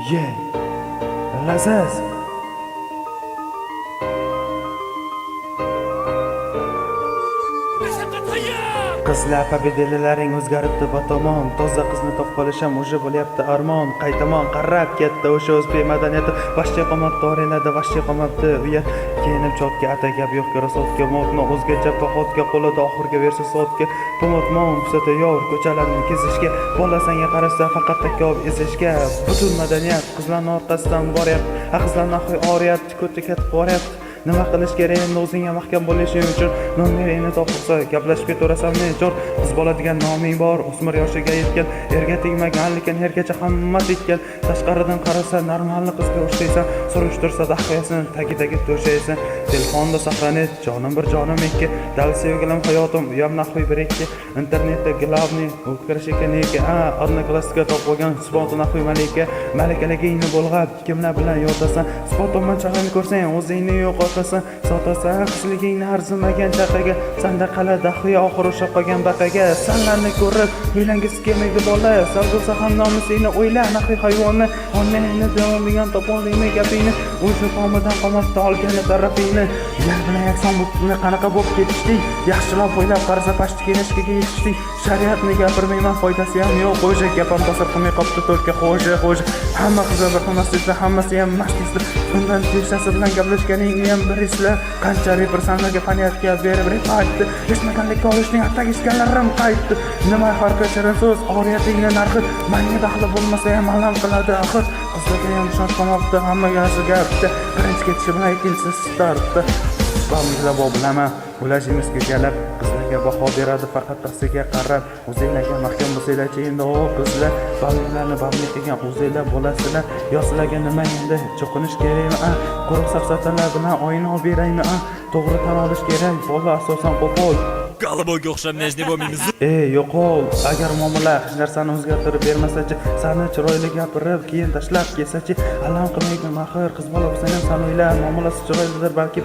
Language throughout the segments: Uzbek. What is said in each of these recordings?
Yeah, lazzat. Qizlar pobedalaring o'zgaribdi batomon. Toza qizni topib qolisham o'sha bo'lyapti armon. Qaytamon qarab ketdi o'sha o'zbek madaniyati. Vashtiy qo'mabdi orelada, vashtiy qo'mabdi uyat. Kiyinib chotga ata gap yo'q rasotga modno o'zgacha paxotga qo'lida oxirga versa sotga. Pomotmon kusata yor ko'chalarni kezishga. Bola senga qarasa faqat takov ezishga. Butun madaniyat qizlarning orqasidan boryapti. Qizlarning xo'y oriyapti, ko'ta ketib boryapti. Nima qilish kerak endi o'zingga mahkam bo'lishing uchun? Nomeringni topsa gaplashib ketaverasan nechor. Qiz bola degan noming bor, o'smir yoshiga yetgan, erga tegmagan lekin ergacha hamma tekkan. Tashqaridan qarasa normalni qizga o'xshaysan, surishtirsa dahqiyasini tagi to'shaysan. Telefonda saqlanib jonim bir jonim ikki, dal sevgilim hayotim uyam naxuy bir ikki. Internetda glavniy o'tkirish ekan nega? Odnoklassika topgan spot naxuy malika. Malikaligingni bo'lg'ab kimlar bilan yotasan? Spotimdan chalani ko'rsang o'zingni yo'q sotasan qizligingni arzimagan chaqaga. Sanda qalada xuyo oxir o'sha qolgan baqaga. Sanlarni ko'rib uylangisi kelmaydi bola. Sal bo'lsa ham nomusingni o'yla, naqiy hayvonni. Onangni davomligan topoldingmi gapingni? O'sha qomidan qomabda olgani tarafingni. Yer bilan yakson butni qanaqa bo'lib ketishding? Yaxshilab o'ylab qarasa pashti kelishkiga yetishding. Shariatni gapirmayman, foydasi ham yo'q. O'sha gapam ta'sir qilmay qopdi to'rtga xo'ja. Hamma qizlar bir xonasida, hammasi ham mastisa. Bundan tezasi bilan gaplashganing ham bir isla. Qancha repersanlarga faniyatga berib repaytdi. Eshitmaganlikka olishning attagi iskanlarim qaytdi. Nima farqi shirin so'z, oriyatingni narxi. Menga daxli bo'lmasa ham alam qiladi axir. Qizlarga ham ishonch qolmabdi, hammaga gapda. Birinchi ketishi bilan ikkinchisi startda. Bamizlar bilaman, ulashimiz kechalar. Qizlarga baho beradi faqat tasiga qarab. O'zinglarga mahkam bo'lsanglarchi endi o qizlar. Bamizlarni bamlik degan o'zinglar bo'lasizlar. Yo'slarga nima endi cho'qinish kerakmi? Quruq safsatalar bilan oyna olib beraymi? To'g'ri tan olish kerak. Bola asosan qo'pol. Galiboga o'xshab nejni bo'lmaymiz. Yo'qol, agar muomala hech narsani o'zgartirib bermasachi, seni chiroyli gapirib, keyin tashlab ketsachi, alam qilmaydi axir. Qiz bola bo'lsa ham sen o'yla, muomalasi chiroylidir balki.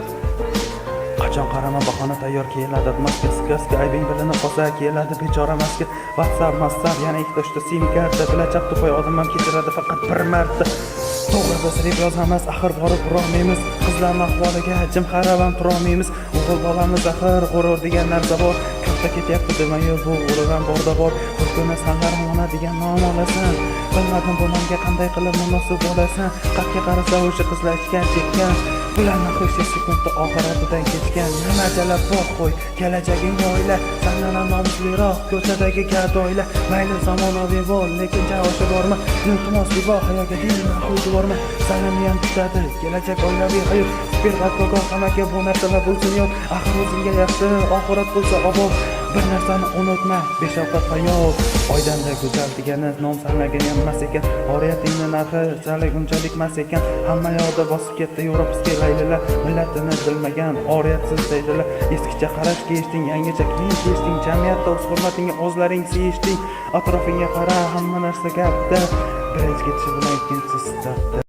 Qachon qarama bahona tayyor keladi, maska skaska aybing bilinib qolsa keladi bechora maska. WhatsApp yana ikkita sim karta bilan chap to'pay odam ham kechiradi faqat bir marta. To'g'ri biz rep yozamiz, axir borib turolmaymiz. Qizlarning ahvoliga jim qarab ham turolmaymiz. O'g'il bolamiz axir g'urur degan narsa bor. Katta ketyapti demaydi bu urug'am borda bor. Bir kuni sanlar ona degan nom olasan. Bilmadim bu nomga qanday qilib munosib bo'lasan. Qatga qarasa o'sha qizlar ichgan chekkan. Bularni qo'shib sekundda oxiratidan kechgan. Nima jalab bor qo'y, kelajagingni o'yla. Sandan ham nomusliroq ko'chadagi gadoyla. Mayli zamonaviy bo'l, lekin javoshi bormi? Iltimos bor, hayoga dinni qo'ydi bormi? Sanani ham tutadi, kelajak oilaviy hayot. Bir qatqoq hamaka bu narsalar bo'lsin yo'q. Axir o'zingga yaxshi oxirat bo'lsa obod. Bir narsani unutma, beshafqat hayot. Oydanda go'zal degani nom sanlagan emas ekan. Oriyatingni narxi chalik unchalik emas ekan. Hamma yoqda bosib ketdi Yevropskiy laylilar. Millatini bilmagan oriyatsiz deydilar. Eskicha qarash kiyishding, yangicha kiyim kiyshding. Jamiyatda o'z hurmatingga o'zlaring siyishding. Atrofingga qara, hamma narsa gapda. Birinchi ketishi bilan ikkinchisi startda.